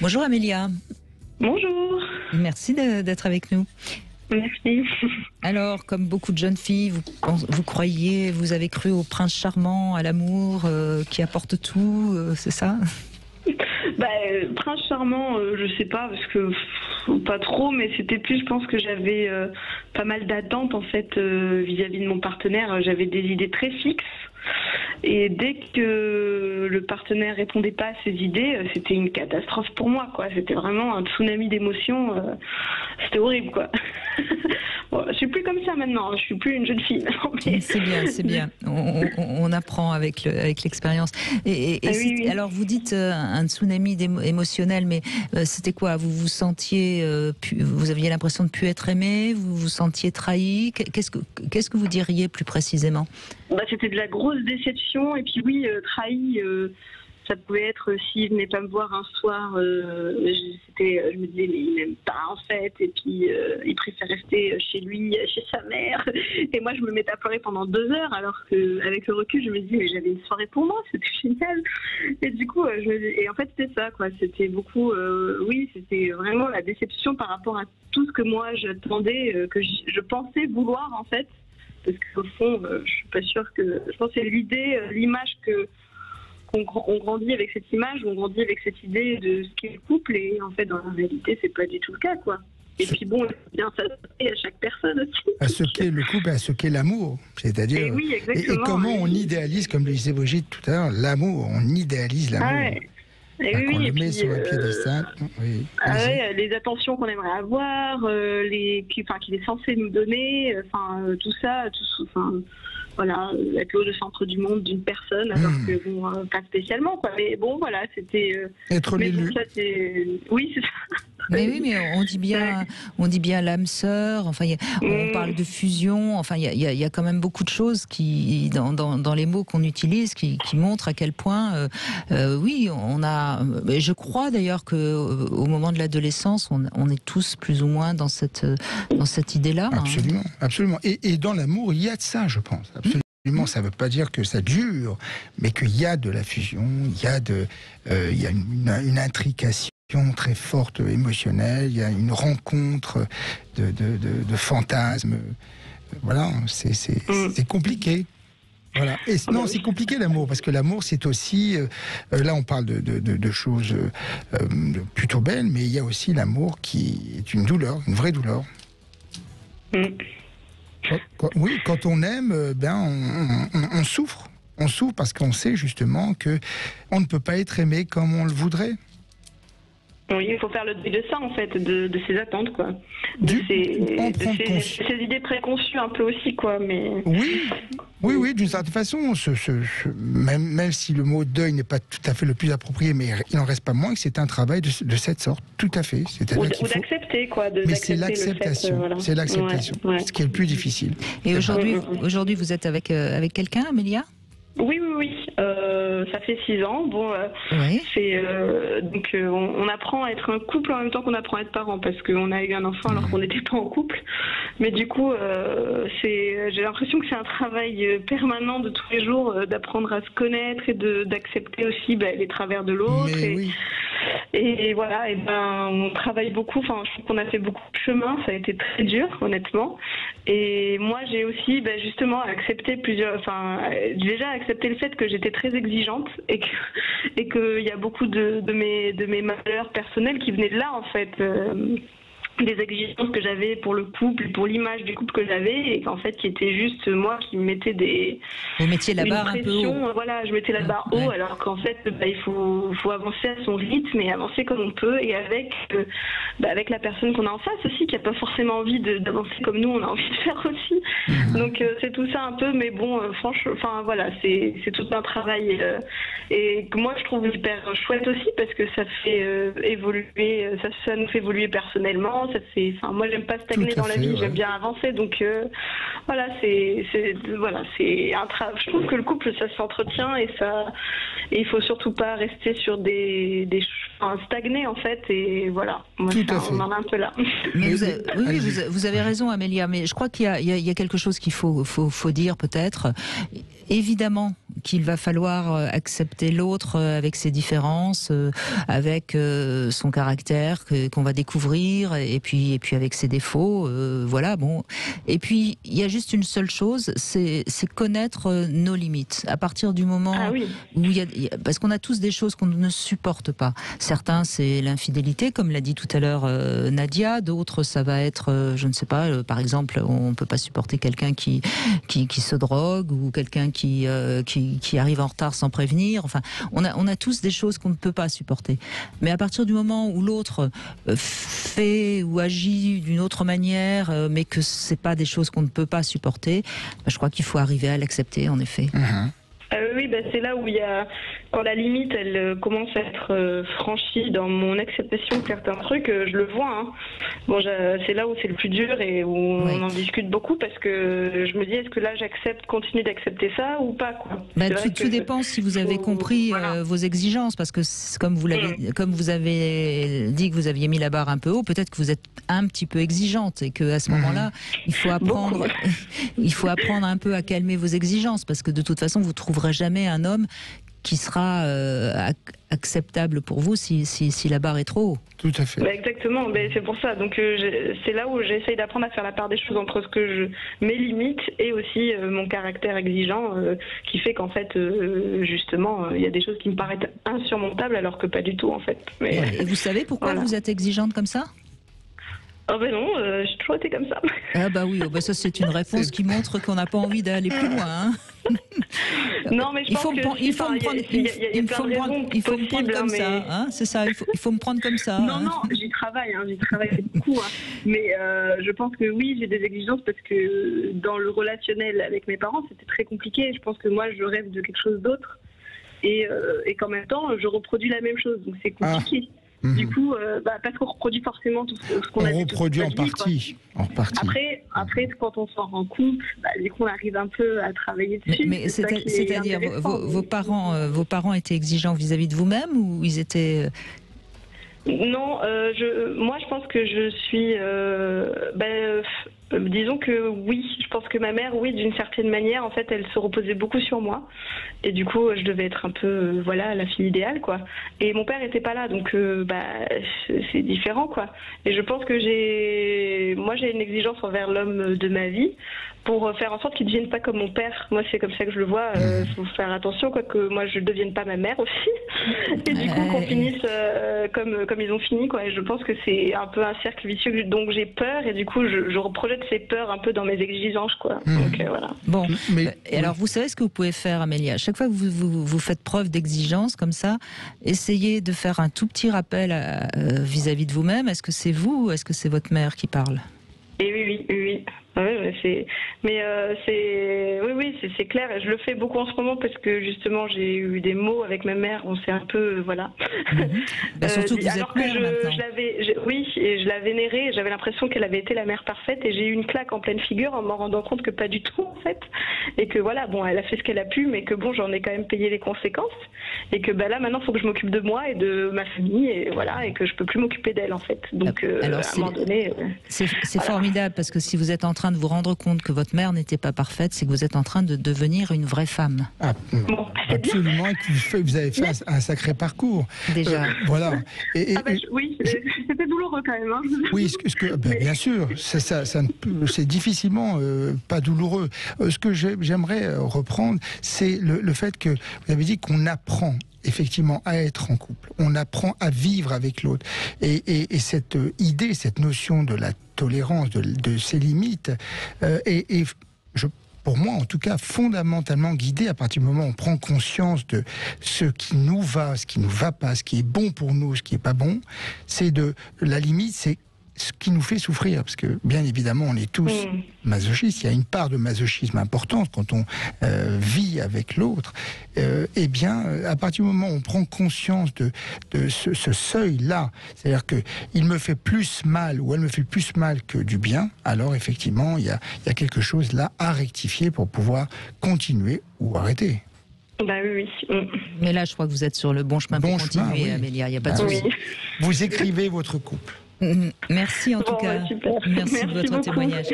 Bonjour Amélia. Bonjour. Merci d'être avec nous. Merci. Alors, comme beaucoup de jeunes filles, vous avez cru au prince charmant, à l'amour qui apporte tout, c'est ça? Prince charmant, je sais pas, parce que pas trop, mais c'était plus, je pense que j'avais pas mal d'attentes en fait vis-à-vis de mon partenaire. J'avais des idées très fixes. Et dès que le partenaire répondait pas à ses idées, c'était une catastrophe pour moi, quoi. C'était vraiment un tsunami d'émotions. C'était horrible, quoi. Bon, je suis plus comme ça maintenant. Je suis plus une jeune fille. Mais... C'est bien, c'est bien. On apprend avec l'expérience. Oui. Alors, vous dites un tsunami émotionnel, mais c'était quoi? Vous vous sentiez, vous aviez l'impression de ne plus être aimé? Vous vous sentiez trahi? Qu'est-ce que vous diriez plus précisément? C'était de la grosse déception, et puis oui, trahi, ça pouvait être s'il venait pas me voir un soir, je me disais mais il m'aime pas en fait, et puis il préfère rester chez lui, chez sa mère, et moi je me mettais à pleurer pendant 2 heures, alors qu'avec le recul je me dis mais j'avais une soirée pour moi, c'était génial, et du coup et en fait c'était ça, quoi. C'était beaucoup, oui, c'était vraiment la déception par rapport à tout ce que moi j'attendais, que je pensais vouloir en fait. Parce qu'au fond, je suis pas sûre que... Je pense que c'est l'idée, l'image qu'on grandit avec cette image, on grandit avec cette idée de ce qu'est le couple, et en fait, dans la réalité, c'est pas du tout le cas, quoi. Et puis bon, il faut bien s'adapter à chaque personne aussi. À ce qu'est le couple, à ce qu'est l'amour. C'est-à-dire... Et, oui, et comment on idéalise, comme le disait Brigitte tout à l'heure, l'amour, on idéalise l'amour. Ah ouais. On le met sur un piédestal. Oui, les attentions qu'on aimerait avoir, qu'il est censé nous donner, tout ça, voilà, être le centre du monde d'une personne, alors que bon, pas spécialement, quoi. Mais bon, voilà, c'était. Être l'élu. Oui, c'est ça. Mais oui, mais on dit bien l'âme sœur. Enfin, on parle de fusion. Enfin, il y a quand même beaucoup de choses qui, dans les mots qu'on utilise, qui montrent à quel point, oui, on a. Je crois d'ailleurs que au moment de l'adolescence, on est tous plus ou moins dans cette idée-là. Absolument, absolument. Et dans l'amour, il y a de ça, je pense. Absolument. Ça ne veut pas dire que ça dure, mais qu'il y a de la fusion, il y a une intrication très forte, émotionnelle, il y a une rencontre de fantasmes. Voilà, c'est compliqué. Voilà. Et non, c'est compliqué l'amour, parce que l'amour, c'est aussi... là, on parle de choses plutôt belles, mais il y a aussi l'amour qui est une douleur, une vraie douleur. Oui, quand on aime, on souffre. On souffre parce qu'on sait justement qu'on ne peut pas être aimé comme on le voudrait. Oui, il faut faire le deuil de ça, en fait, de ses attentes, quoi. De ses idées préconçues un peu aussi, quoi. Mais... Oui, d'une certaine façon, même si le mot deuil n'est pas tout à fait le plus approprié, mais il n'en reste pas moins que c'est un travail de cette sorte, tout à fait. Ou d'accepter, quoi. Mais c'est l'acceptation, voilà. C'est l'acceptation, ce qui est le plus difficile. Et aujourd'hui, vous êtes avec quelqu'un, Amélia ? Oui. Ça fait 6 ans. Bon, on apprend à être un couple en même temps qu'on apprend à être parent, parce qu'on a eu un enfant alors qu'on n'était pas en couple. Mais du coup, j'ai l'impression que c'est un travail permanent de tous les jours, d'apprendre à se connaître et d'accepter aussi les travers de l'autre. Et voilà, on travaille beaucoup. Enfin, je trouve qu'on a fait beaucoup de chemin. Ça a été très dur, honnêtement. Et moi, j'ai aussi, justement, accepté déjà accepté le fait que j'étais très exigeante et qu'il y a beaucoup de mes malheurs personnels qui venaient de là, en fait. Des exigences que j'avais pour le couple, pour l'image du couple que j'avais, et qu'en fait qui était juste moi qui mettais Vous mettiez la barre un peu haut. Voilà, je mettais la barre haut, alors qu'en fait il faut avancer à son rythme et avancer comme on peut, et avec la personne qu'on a en face aussi, qui a pas forcément envie d'avancer comme nous on a envie de faire aussi. Donc c'est tout ça un peu, mais bon, franchement, voilà, c'est tout un travail et que moi je trouve hyper chouette aussi, parce que ça fait évoluer, ça nous fait évoluer personnellement. Moi, j'aime pas stagner dans la vie, j'aime bien avancer. Donc, voilà, c'est un travail. Je trouve que le couple, ça s'entretient et il faut surtout pas rester sur stagner en fait. Et voilà, moi, on en est un peu là. Mais vous avez raison, Amélia. Mais je crois qu'il y a quelque chose qu'il faut dire peut-être. Évidemment qu'il va falloir accepter l'autre avec ses différences, avec son caractère qu'on va découvrir, et puis avec ses défauts. Voilà, bon. Et puis il y a juste une seule chose, c'est connaître nos limites. À partir du moment où parce qu'on a tous des choses qu'on ne supporte pas. Certains, c'est l'infidélité, comme l'a dit tout à l'heure Nadia. D'autres, ça va être, je ne sais pas, par exemple, on peut pas supporter quelqu'un qui se drogue, ou quelqu'un qui arrive en retard sans prévenir. Enfin, on a tous des choses qu'on ne peut pas supporter. Mais à partir du moment où l'autre fait ou agit d'une autre manière, mais que c'est pas des choses qu'on ne peut pas supporter, je crois qu'il faut arriver à l'accepter, en effet. Oui, c'est là où il y a, quand la limite elle commence à être franchie dans mon acceptation de certains trucs, je le vois. Hein. Bon, c'est là où c'est le plus dur et où on en discute beaucoup, parce que je me dis, est-ce que là continue d'accepter ça ou pas, quoi. Tout dépend si vous avez compris vos exigences, parce que comme vous avez dit que vous aviez mis la barre un peu haut, peut-être que vous êtes un petit peu exigeante, et que à ce moment-là, il faut apprendre un peu à calmer vos exigences, parce que de toute façon, vous trouverez jamais un homme qui sera acceptable pour vous si la barre est trop haut. Tout à fait. Exactement, c'est pour ça. Donc c'est là où j'essaye d'apprendre à faire la part des choses entre mes limites et aussi mon caractère exigeant, qui fait qu'en fait, justement, il y a des choses qui me paraissent insurmontables alors que pas du tout, en fait. Et vous savez pourquoi vous êtes exigeante comme ça ? Oh non, j'ai toujours été comme ça. Ah bah oui, ça c'est une réponse qui montre qu'on n'a pas envie d'aller plus loin. Hein. Non, mais il faut me prendre comme ça. Hein, c'est ça, il faut me prendre comme ça. Non, j'y travaille beaucoup. Hein. Mais je pense que oui, j'ai des exigences, parce que dans le relationnel avec mes parents, c'était très compliqué. Je pense que moi, je rêve de quelque chose d'autre. Et qu'en même temps, je reproduis la même chose. Donc c'est compliqué. Du coup, parce qu'on reproduit forcément tout ce qu'on a vu. On reproduit en partie. Après, quand on sort en couple, du coup, on arrive un peu à travailler dessus. Mais c'est-à-dire, vos parents étaient exigeants vis-à-vis de vous-même, ou ils étaient... Non, moi je pense que je suis... disons que oui, je pense que ma mère, oui, d'une certaine manière, en fait, elle se reposait beaucoup sur moi. Et du coup, je devais être un peu, la fille idéale, quoi. Et mon père était pas là, donc c'est différent, quoi. Et je pense que j'ai une exigence envers l'homme de ma vie, pour faire en sorte qu'il ne devienne pas comme mon père. Moi, c'est comme ça que je le vois. Faut faire attention, quoi, que moi, je ne devienne pas ma mère aussi. Et du coup, qu'on finisse comme ils ont fini, quoi. Et je pense que c'est un peu un cercle vicieux. Donc, j'ai peur, et du coup, je reprojette ces peurs un peu dans mes exigences, quoi. Donc, voilà. Bon. Et alors, vous savez ce que vous pouvez faire, Amélia ? Chaque fois que vous faites preuve d'exigence comme ça, essayez de faire un tout petit rappel vis-à-vis de vous-même. Est-ce que c'est vous, ou est-ce que c'est votre mère qui parle ? Et oui. C'est clair, et je le fais beaucoup en ce moment, parce que justement j'ai eu des mots avec ma mère, on s'est un peu surtout que vous êtes mère maintenant. Je la vénérais, et j'avais l'impression qu'elle avait été la mère parfaite, et j'ai eu une claque en pleine figure en m'en rendant compte que pas du tout, en fait, et que elle a fait ce qu'elle a pu, mais que j'en ai quand même payé les conséquences, et que là maintenant il faut que je m'occupe de moi et de ma famille, et que je peux plus m'occuper d'elle, en fait. Donc alors, à un moment donné, c'est formidable, parce que si vous êtes en train de vous rendre compte que votre mère n'était pas parfaite, c'est que vous êtes en train de devenir une vraie femme. Absolument, et que vous avez fait un sacré parcours. Déjà. Voilà. Oui, c'était douloureux quand même. Hein. Oui, bien sûr, c'est difficilement pas douloureux. Ce que j'aimerais reprendre, c'est le fait que vous avez dit qu'on apprend effectivement à être en couple, on apprend à vivre avec l'autre, et cette idée, cette notion de la tolérance, de ses limites, pour moi en tout cas, fondamentalement guidée à partir du moment où on prend conscience de ce qui nous va, ce qui nous va pas, ce qui est bon pour nous, ce qui est pas bon. La limite, c'est ce qui nous fait souffrir, parce que bien évidemment on est tous masochistes, il y a une part de masochisme importante quand on vit avec l'autre, à partir du moment où on prend conscience de ce seuil-là, c'est-à-dire qu'il me fait plus mal ou elle me fait plus mal que du bien, alors effectivement il y a quelque chose là à rectifier pour pouvoir continuer ou arrêter. Oui. Mais là je crois que vous êtes sur le bon chemin pour continuer, oui. Amélia, il n'y a pas de souci. Vous écrivez votre couple. Merci en tout cas. Super. Merci de votre témoignage.